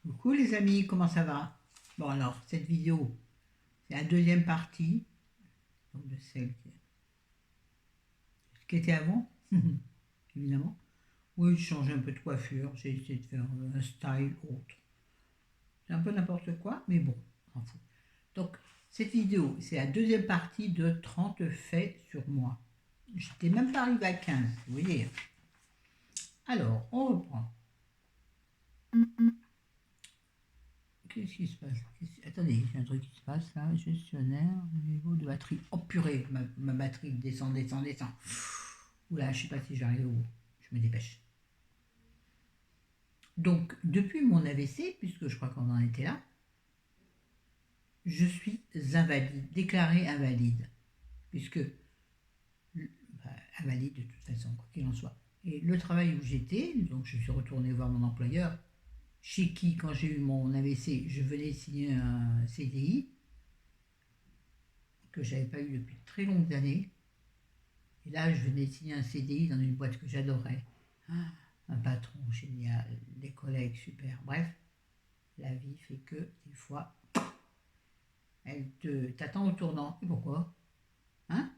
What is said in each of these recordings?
Coucou les amis, comment ça va? Bon alors, cette vidéo, c'est la deuxième partie donc de celle qui était avant, évidemment. Oui, je change un peu de coiffure, j'ai essayé de faire un style autre. C'est un peu n'importe quoi, mais bon, on s'en fout. Donc, cette vidéo, c'est la deuxième partie de 30 faits sur moi. J'étais même pas arrivé à 15, vous voyez. Alors, on reprend. Qu'est-ce qui se passe? Attendez, il y a un truc qui se passe là. Gestionnaire, niveau de batterie. Oh purée, ma batterie descend, descend, descend. Oula, je sais pas si j'arrive au bout. Je me dépêche. Donc, depuis mon AVC, puisque je crois qu'on en était là, je suis invalide, déclaré invalide. Puisque, bah, invalide de toute façon, quoi qu'il en soit. Et le travail où j'étais, donc je suis retourné voir mon employeur, chez qui, quand j'ai eu mon AVC, je venais signer un CDI, que je n'avais pas eu depuis de très longues années. Et là, je venais de signer un CDI dans une boîte que j'adorais. Un patron génial, des collègues super. Bref, la vie fait que des fois, elle t'attend au tournant. Et pourquoi? Hein?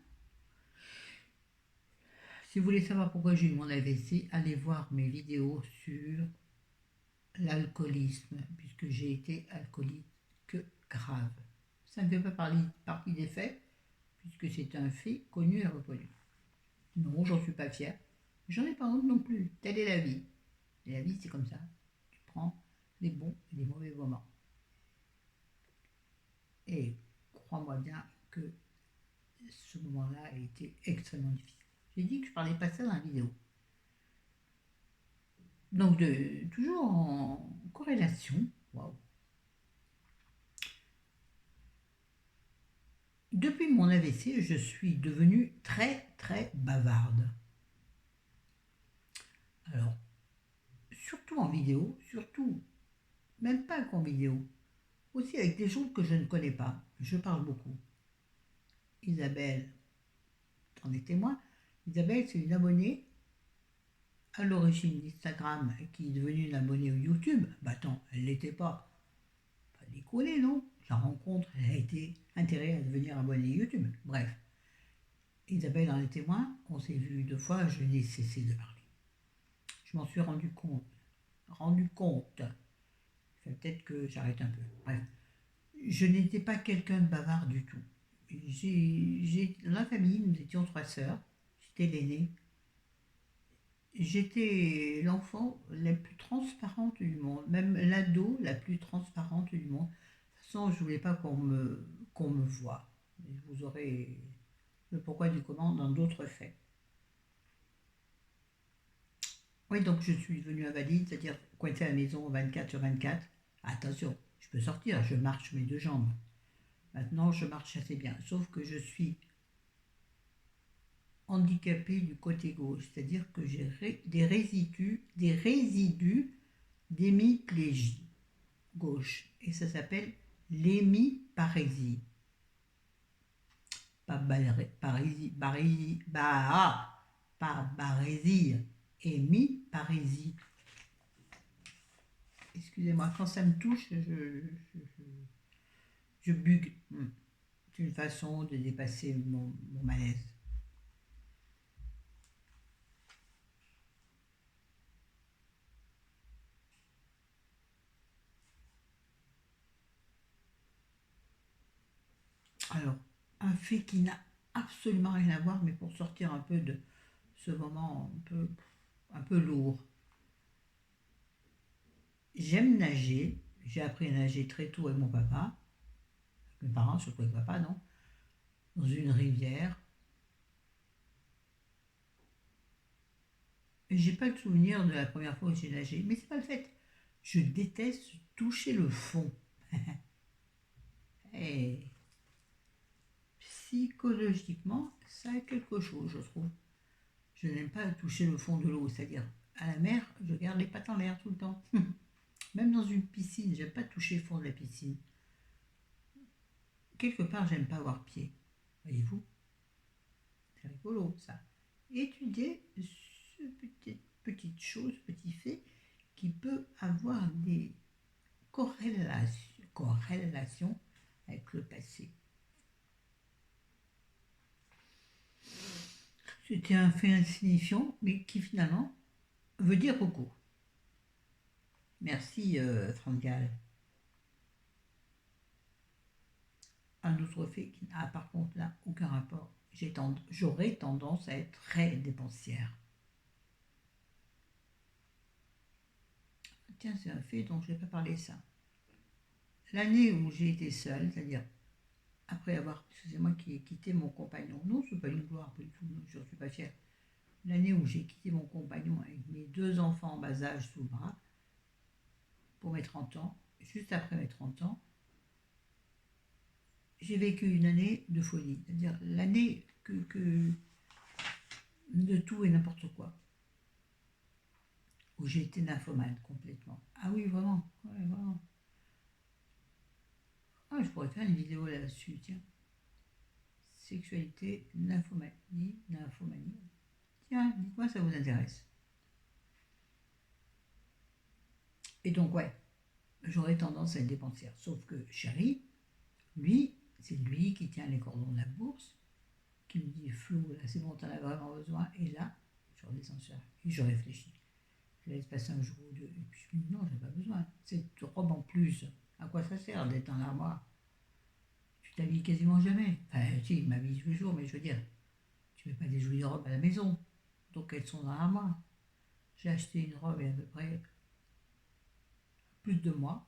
Si vous voulez savoir pourquoi j'ai eu mon AVC, allez voir mes vidéos sur l'alcoolisme, puisque j'ai été alcoolique grave. Ça ne fait pas partie des faits, puisque c'est un fait connu et reconnu. Non, j'en suis pas fier. J'en ai pas honte non plus. Telle est la vie. Et la vie, c'est comme ça. Tu prends les bons et les mauvais moments. Et crois-moi bien que ce moment-là a été extrêmement difficile. J'ai dit que je parlais pas ça dans la vidéo. Donc, toujours en corrélation. Waouh. Depuis mon AVC, je suis devenue très, très bavarde. Alors, surtout en vidéo, surtout, même pas qu'en vidéo, aussi avec des gens que je ne connais pas. Je parle beaucoup. Isabelle, t'en es témoin. Isabelle, c'est une abonnée à l'origine d'Instagram qui est devenue une abonnée au YouTube. Bah attends, elle l'était pas. Pas déconner, non? La rencontre, elle a été intérêt à devenir abonnée YouTube. Bref, Isabelle en est témoin. On s'est vu 2 fois, je n'ai cessé de parler. Je m'en suis rendu compte. Rendu compte. Peut-être que j'arrête un peu. Bref, je n'étais pas quelqu'un de bavard du tout. Dans la famille, nous étions 3 sœurs. J'étais l'aînée. J'étais l'enfant la plus transparente du monde, même l'ado la plus transparente du monde. De toute façon, je ne voulais pas qu'on me voie. Vous aurez le pourquoi du comment dans d'autres faits. Oui, donc je suis devenue invalide, c'est-à-dire coincée à la maison 24 sur 24. Attention, je peux sortir, je marche mes 2 jambes. Maintenant, je marche assez bien, sauf que je suis handicapée du côté gauche, c'est-à-dire que j'ai des résidus d'hémiplégie gauche. Et ça s'appelle l'hémiparésie. Pas parésie, pas barésie, hémiparésie. Excusez-moi, quand ça me touche, je bugue. C'est une façon de dépasser mon malaise. Alors, un fait qui n'a absolument rien à voir, mais pour sortir un peu de ce moment un peu lourd. J'aime nager. J'ai appris à nager très tôt avec mon papa, mes parents, surtout avec papa, non, dans une rivière. Et j'ai pas le souvenir de la première fois où j'ai nagé, mais c'est pas le fait. Je déteste toucher le fond. Et psychologiquement, ça a quelque chose, je trouve. Je n'aime pas toucher le fond de l'eau, c'est-à-dire à la mer, je garde les pattes en l'air tout le temps. Même dans une piscine, j'aime pas toucher le fond de la piscine. Quelque part, j'aime pas avoir pied. Voyez-vous? C'est rigolo, ça. Étudier ce petite chose, petit fait, qui peut avoir des corrélation avec le passé. C'était un fait insignifiant, mais qui finalement veut dire beaucoup. Merci, Franck Gall. Un autre fait qui n'a par contre là aucun rapport. J'aurais tendance à être très dépensière. Tiens, c'est un fait dont je n'ai pas parlé ça. L'année où j'ai été seule, c'est-à-dire après avoir, c'est moi qui ai quitté mon compagnon. Non, c'est pas une gloire, pas du tout, je ne suis pas fière. L'année où j'ai quitté mon compagnon avec mes 2 enfants en bas âge sous le bras, pour mes 30 ans, juste après mes 30 ans, j'ai vécu une année de folie. C'est-à-dire l'année que de tout et n'importe quoi. Où j'ai été nymphomane complètement. Ah oui, vraiment. Ouais, vraiment. Ah, je pourrais faire une vidéo là-dessus, tiens. Sexualité, nymphomanie. Tiens, dites-moi, ça vous intéresse. Et donc, ouais, j'aurais tendance à être dépensière. Sauf que chéri, lui, c'est lui qui tient les cordons de la bourse, qui me dit, Flo, là, c'est bon, t'en as vraiment besoin. Et là, je redescends sur et je réfléchis. Je laisse passer un jour ou deux. Et puis je me dis, non, j'ai pas besoin. Cette robe en plus, à quoi ça sert d'être dans l'armoire? Tu t'habilles quasiment jamais. Enfin, si, je m'habille tous les jours, mais je veux dire, tu mets pas des jolies robes à la maison. Donc elles sont dans l'armoire. J'ai acheté une robe il y a à peu près plus de mois,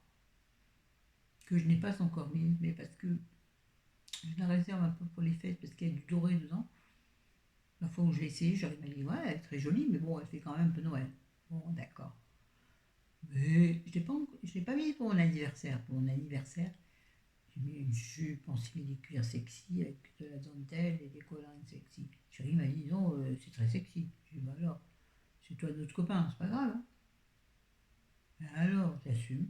que je n'ai pas encore mise, mais parce que je la réserve un peu pour les fêtes, parce qu'il y a du doré dedans. La fois où je l'ai essayé, j'aurais dit, ouais, elle est très jolie, mais bon, elle fait quand même un peu Noël. Bon, d'accord. Mais je l'ai pas mise pour mon anniversaire. Pour mon anniversaire, j'ai mis une jupe en simili-cuir sexy avec de la dentelle et des collants sexy. Chérie m'a dit, non, c'est très sexy. J'ai dit, bah alors, c'est toi notre copain, c'est pas grave. Hein. Alors, j'assume.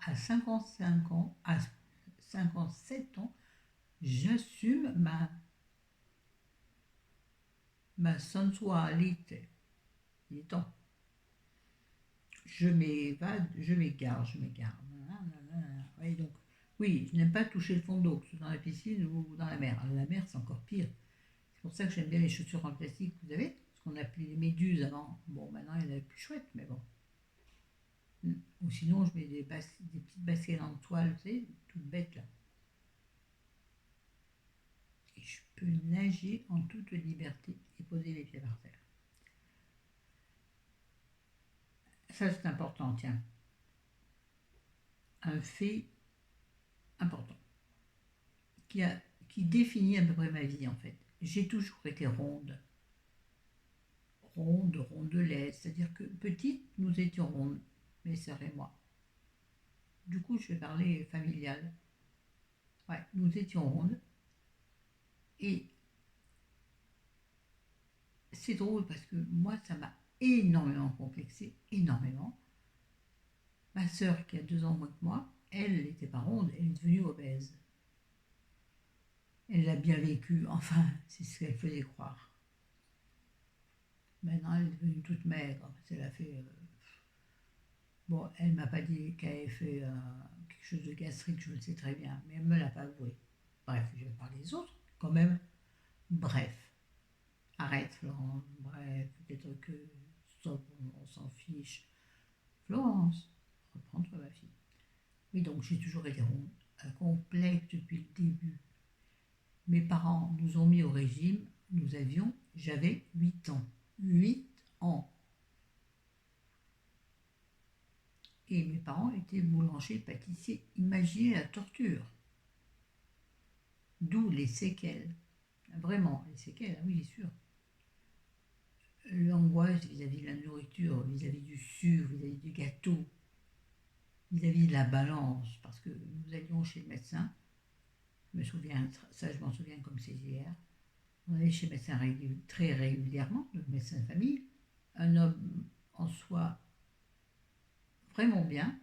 À 55 ans, à 57 ans, j'assume ma sensualité. Il est temps. Je m'évade, je m'égare, je m'égare. Oui, donc, oui, je n'aime pas toucher le fond d'eau, que ce soit dans la piscine ou dans la mer. Alors, la mer, c'est encore pire. C'est pour ça que j'aime bien les chaussures en plastique, vous savez, ce qu'on appelait les méduses avant. Bon, maintenant, il y en a plus chouettes, mais bon. Ou sinon, je mets des petites baskets en toile, vous savez, toutes bêtes là. Et je peux nager en toute liberté et poser les pieds par terre. Ça, c'est important, tiens. Un fait important qui définit à peu près ma vie, en fait. J'ai toujours été ronde. Rondelette, c'est-à-dire que petite, nous étions rondes, mes sœurs et moi. Du coup, je vais parler familial. Ouais, nous étions rondes. Et c'est drôle parce que moi, ça m'a énormément complexé, énormément. Ma sœur, qui a 2 ans moins que moi, elle n'était pas ronde, elle est devenue obèse. Elle l'a bien vécu, enfin, c'est ce qu'elle faisait croire. Maintenant, elle est devenue toute maigre. Elle a fait. Bon, elle m'a pas dit qu'elle avait fait quelque chose de gastrique, je le sais très bien, mais elle me l'a pas avoué. Bref, je vais parler des autres, quand même. Bref, arrête, Florence. Bref, peut-être que stop, on s'en fiche. Florence, reprends-toi ma fille. Oui, donc j'ai toujours été ronde, un complexe depuis le début. Mes parents nous ont mis au régime, j'avais 8 ans. 8 ans. Et mes parents étaient boulangers, pâtissiers. Imaginez la torture. D'où les séquelles. Vraiment, les séquelles, oui, c'est sûr. L'angoisse vis-à-vis de la nourriture, vis-à-vis du sucre, vis-à-vis du gâteau, vis-à-vis de la balance, parce que nous allions chez le médecin. Je me souviens, ça je m'en souviens comme c'est hier. On allait chez le médecin très régulièrement, le médecin de famille. Un homme en soi vraiment bien,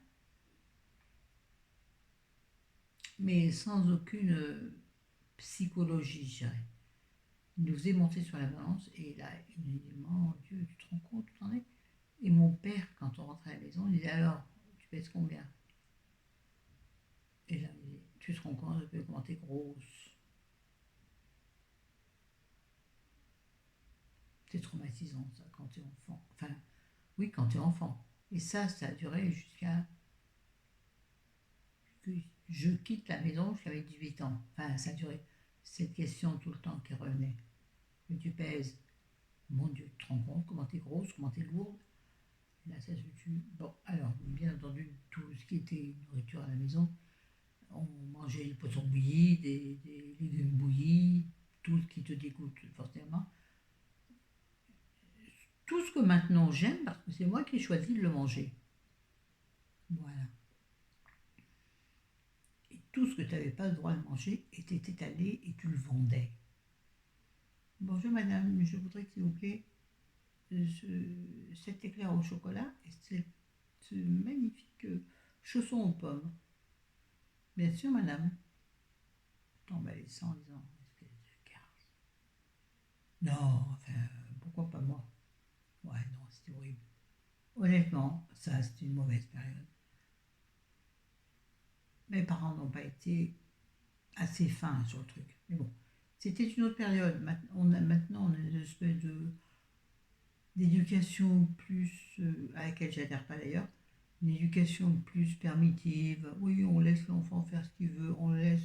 mais sans aucune psychologie, je dirais. Il nous faisait monter sur la balance et là, il nous dit, mon Dieu, tu te rends compte où t'en es? Et mon père, quand on rentrait à la maison, il disait, alors, tu pèses combien? Et là, il dit, tu te rends compte un peu comment t'es grosse. C'est traumatisant, ça, quand t'es enfant. Enfin, oui, quand t'es enfant. Et ça a duré jusqu'à que je quitte la maison jusqu'à mes 18 ans. Enfin, ça a duré. Cette question tout le temps qui revenait. Que tu pèses. Mon Dieu, tu te rends compte comment t'es grosse, comment t'es lourde. Et là, ça se tue. Bon, alors, bien entendu, tout ce qui était nourriture à la maison, on mangeait le poisson bouilli, des légumes bouillis, tout ce qui te dégoûte forcément. Tout ce que maintenant j'aime, parce que c'est moi qui ai choisi de le manger. Voilà. Et tout ce que tu n'avais pas le droit de manger était étalé et tu le vendais. Bonjour madame, je voudrais s'il vous plaît cet éclair au chocolat et ce magnifique chausson aux pommes. Bien sûr madame. Tombe à laisser en disant, espèce de garce. Non, enfin, pourquoi pas moi? Ouais, non, c'était horrible. Honnêtement, ça, c'était une mauvaise période. Mes parents n'ont pas été assez fins sur le truc. Mais bon, c'était une autre période. Maintenant, on a une espèce d'éducation plus, à laquelle j'adhère pas d'ailleurs, une éducation plus permissive. Oui, on laisse l'enfant faire ce qu'il veut, on laisse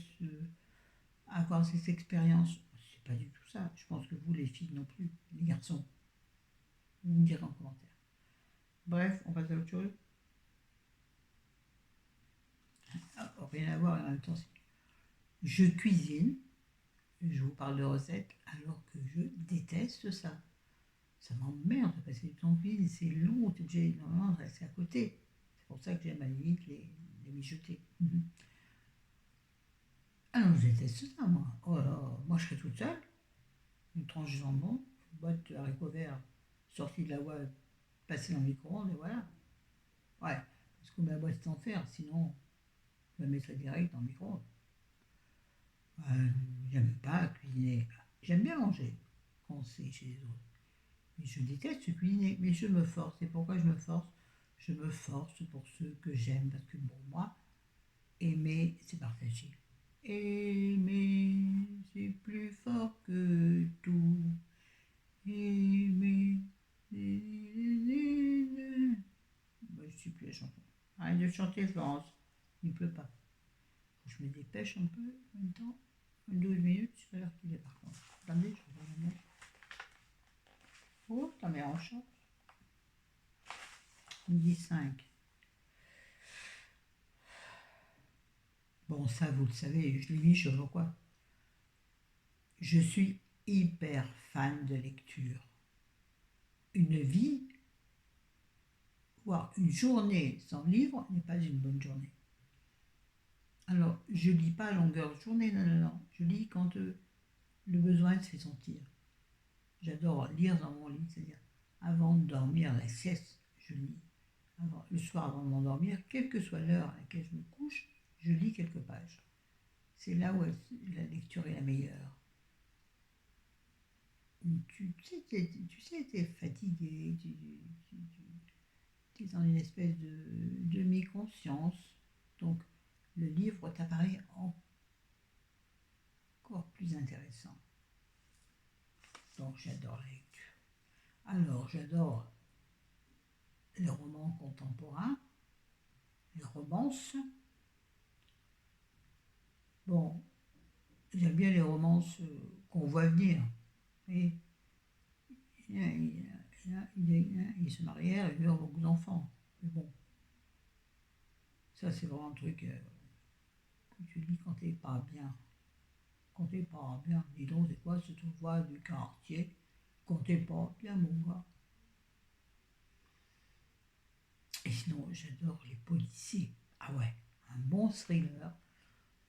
avoir ses expériences. C'est pas du tout ça. Je pense que vous, les filles non plus, les garçons, vous me direz en commentaire. Bref, on passe à autre chose. Ah, rien à voir en même temps. Je cuisine, je vous parle de recettes, alors que je déteste ça. Ça m'emmerde de passer du temps en cuisine, c'est long, tu es obligé normalement de rester à côté. C'est pour ça que j'aime à la limite les mijoter. Ah non, je déteste ça, moi. Oh là là, moi je serais toute seule, une tranche de jambon, une boîte de haricots verts sortie de la boîte, passée dans le micro-ondes, et voilà. Ouais, parce que ma boîte est en fer, sinon je la mettrais direct dans le micro-ondes. J'aime pas cuisiner. J'aime bien manger quand c'est chez les autres. Mais je déteste cuisiner. Mais je me force. Et pourquoi je me force? Je me force pour ceux que j'aime. Parce que pour moi, aimer, c'est partager. Aimer, c'est plus fort que tout. Aimer. Moi, je suis plus la chanson. Arrête de chanter, Florence. Il pleut pas. Je me dépêche un peu en même temps. 12 minutes, je sais pas l'heure qu'il est par contre. Attendez, je regarde la montre. Oh, ta mère en chante. 12h05. Bon, ça, vous le savez, je l'ai mis, je vois quoi. Je suis hyper fan de lecture. Une vie, voire une journée sans livre n'est pas une bonne journée. Alors, je lis pas à longueur de journée, non, non, non. Je lis quand le besoin se fait sentir. J'adore lire dans mon lit, c'est-à-dire avant de dormir, la sieste, je lis. Le soir avant de m'endormir, quelle que soit l'heure à laquelle je me couche, je lis quelques pages. C'est là où la lecture est la meilleure. Tu sais, tu es fatigué, tu es dans une espèce de demi-conscience. Donc, le livre t'apparaît encore plus intéressant. Donc, j'adore la lecture. Alors, j'adore les romans contemporains, les romances. Bon, j'aime bien les romances qu'on voit venir. Et ils se marièrent et ils eurent beaucoup d'enfants. Mais bon, ça c'est vraiment un truc que tu lis quand t'es pas bien. Quand t'es pas bien, dis donc, c'est quoi cette voix du quartier? Quand t'es pas bien, mon gars. Et sinon, j'adore les policiers. Ah ouais, un bon thriller.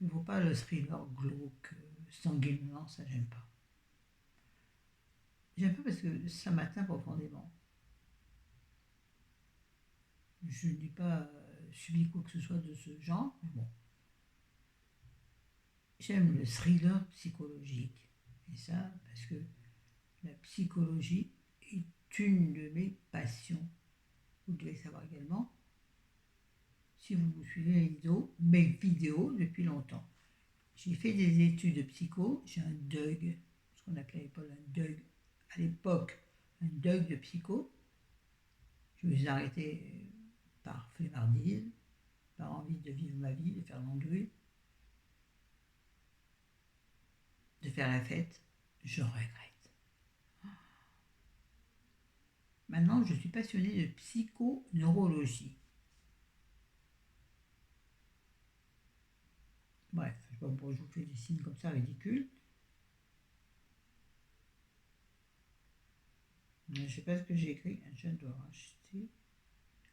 Il ne faut pas le thriller glauque, sanguinolent, ça j'aime pas. J'aime pas parce que ça m'atteint profondément. Je n'ai pas subi quoi que ce soit de ce genre, mais bon. J'aime le thriller psychologique. Et ça, parce que la psychologie est une de mes passions. Vous devez savoir également si vous suivez mes vidéos depuis longtemps. J'ai fait des études de psycho, j'ai un DUG, ce qu'on appelait à l'époque un DUG de psycho. Je me suis arrêté par flemmardise, par envie de vivre ma vie, de faire l'andouille, de faire la fête. Je regrette. Maintenant, je suis passionnée de psychoneurologie. Bref, je sais pas pourquoi je vous fais des signes comme ça ridicules. Je ne sais pas ce que j'ai écrit. J'adore acheter.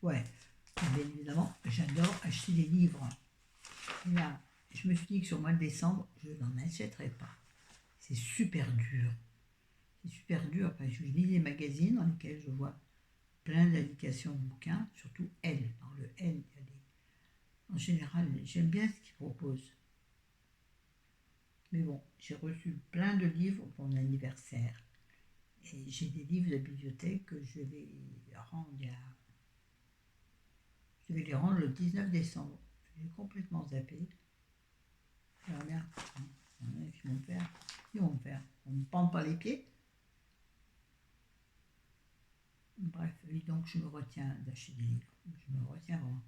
Ouais, bien évidemment, j'adore acheter des livres. Et là, je me suis dit que sur le mois de décembre, je n'en achèterai pas. C'est super dur. C'est super dur parce que je lis des magazines dans lesquels je vois plein d'indications de bouquins, surtout L. Dans le L, il y a des... En général, j'aime bien ce qu'ils proposent. Mais bon, j'ai reçu plein de livres pour mon anniversaire. Et j'ai des livres de bibliothèque que je vais rendre Je vais les rendre le 19 décembre. J'ai complètement zappé. J'aimerais bien. Ils vont me faire. On ne me pend pas les pieds. Bref, oui, donc je me retiens d'acheter des livres. Je me retiens vraiment.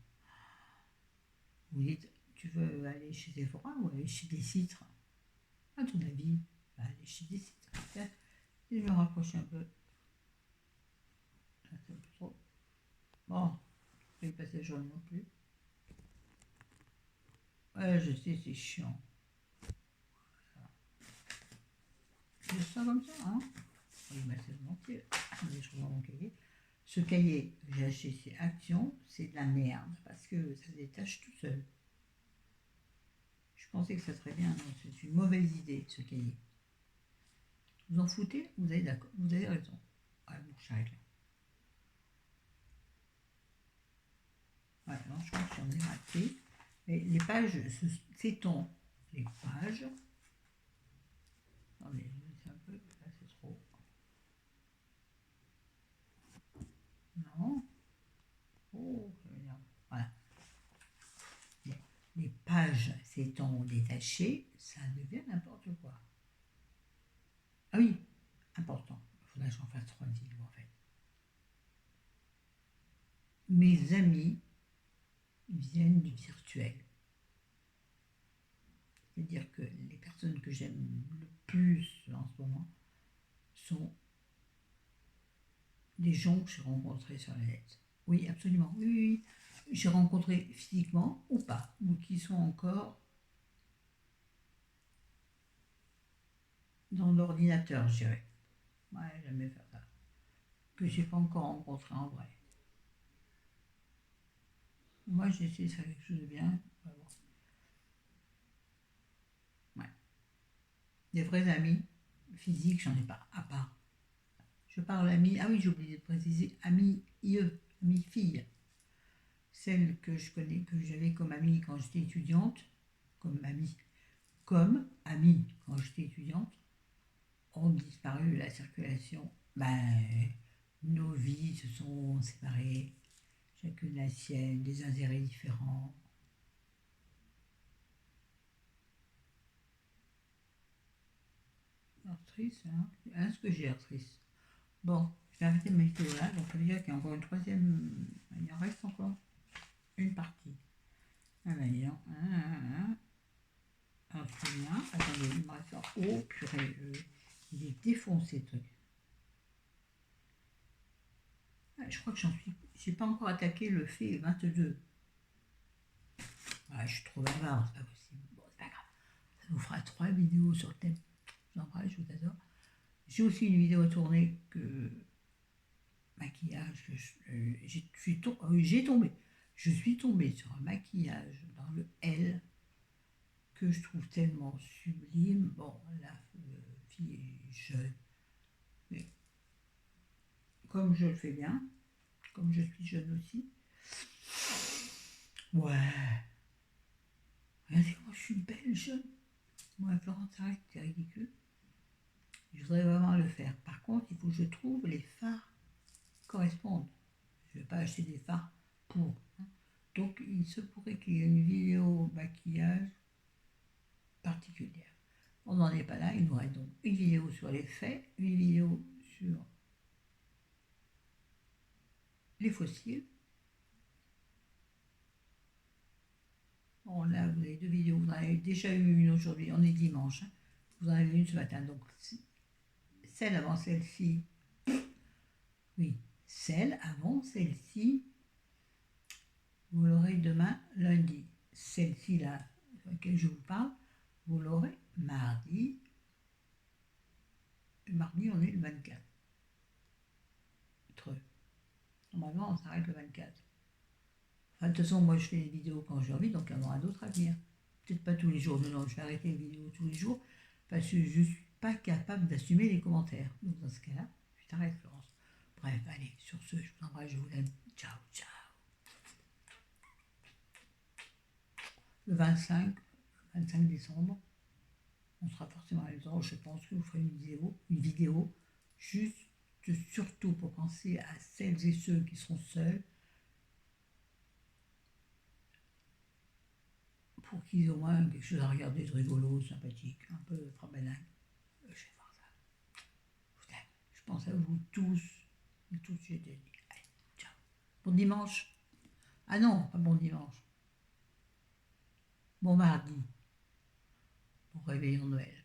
Vous dites, tu veux aller chez Sephora ou aller chez des citres? À ton avis, aller chez des citres. Et je me rapproche un peu. C'est un peu trop. Bon, je vais passer la journée non plus. Ouais, je sais, c'est chiant. Je sens comme ça, hein? Oui, bah c'est volontiers. Je revois mon cahier. Ce cahier que j'ai acheté chez Action, c'est de la merde parce que ça se détache tout seul. Je pensais que ça serait bien, non, c'est une mauvaise idée ce cahier. Vous en foutez? Vous avez d'accord, vous avez raison. Ouais, bon, j'arrête là. Ouais, non, je pense que j'en ai raté. Mais les pages, c'est-on les pages? Attendez, c'est un peu, là c'est trop. Non. Oh, voilà. Les pages s'étant détachées, ça devient n'importe quoi. Ah oui, important. Il faudrait que j'en fasse 3 livres en fait. Mes amis viennent du virtuel. C'est-à-dire que les personnes que j'aime le plus en ce moment sont des gens que j'ai rencontrés sur la net. Oui, absolument. Oui, oui, oui. J'ai rencontré physiquement ou pas, ou qui sont encore dans l'ordinateur, je dirais. Ouais, j'aime bien faire ça. Que j'ai pas encore rencontré en vrai. Moi, j'ai essayé de faire quelque chose de bien. Ouais. Des vrais amis physiques, j'en ai pas, à part. Je parle amis, ah oui, j'ai oublié de préciser, amis IE, amis filles. Celles que je connais, que j'avais comme amie quand j'étais étudiante, comme amie quand j'étais étudiante, ont disparu de la circulation. Ben, nos vies se sont séparées, chacune la sienne, des intérêts différents. Alors, triste, hein? Est-ce que j'ai l'air triste? Bon, je vais arrêter ma vidéo là, donc ça veut dire qu'il y a encore une troisième. Il en reste encore une partie. Ah ben, dis donc. Alors, c'est bien. Attendez, il me reste. Oh, purée, il est défoncé, le truc. Ah, je crois que j'ai pas encore attaqué le fait 22. Ah, je suis trop bavard, c'est pas possible. Bon, c'est pas grave. Ça nous fera 3 vidéos sur le thème. J'embrasse, je vous adore. J'ai aussi une vidéo à tourner que maquillage. J'ai tombé. Je suis tombée sur un maquillage dans le L que je trouve tellement sublime. Bon, la fille est jeune, mais comme je le fais bien, comme je suis jeune aussi, ouais, regardez-moi, je suis belle jeune. Moi, Florence, arrête, c'est ridicule. Je voudrais vraiment le faire. Par contre, il faut que je trouve les fards qui correspondent. Je ne vais pas acheter des fards pour. Hein. Donc, il se pourrait qu'il y ait une vidéo maquillage particulière. On n'en est pas là, il nous reste donc une vidéo sur les faits, une vidéo sur les fossiles. Bon, là, vous avez deux vidéos, vous en avez déjà eu une aujourd'hui, on est dimanche, hein. Vous en avez une ce matin, donc celle avant celle-ci, oui, celle avant celle-ci, vous l'aurez demain lundi. Celle-ci là, sur laquelle je vous parle, vous l'aurez mardi. Mardi, on est le 24. Normalement, on s'arrête le 24. Enfin, de toute façon, moi, je fais des vidéos quand j'ai envie, donc il y en aura d'autres à venir. Peut-être pas tous les jours, non, je vais arrêter les vidéos tous les jours, parce que je ne suis pas capable d'assumer les commentaires. Donc, dans ce cas-là, je t'arrête, Florence. Bref, allez, sur ce, je vous embrasse, je vous aime. Ciao, ciao. Le 25 décembre, on sera forcément à l'étage. Je pense que vous ferez une vidéo juste surtout pour penser à celles et ceux qui seront seuls, pour qu'ils aient au moins quelque chose à regarder de rigolo, sympathique, un peu frabelingue. Je vais voir ça. Je pense à vous tous. Tous, j'ai dit. Allez, ciao. Bon dimanche. Ah non, pas bon dimanche. Bon mardi. Bon réveillon Noël.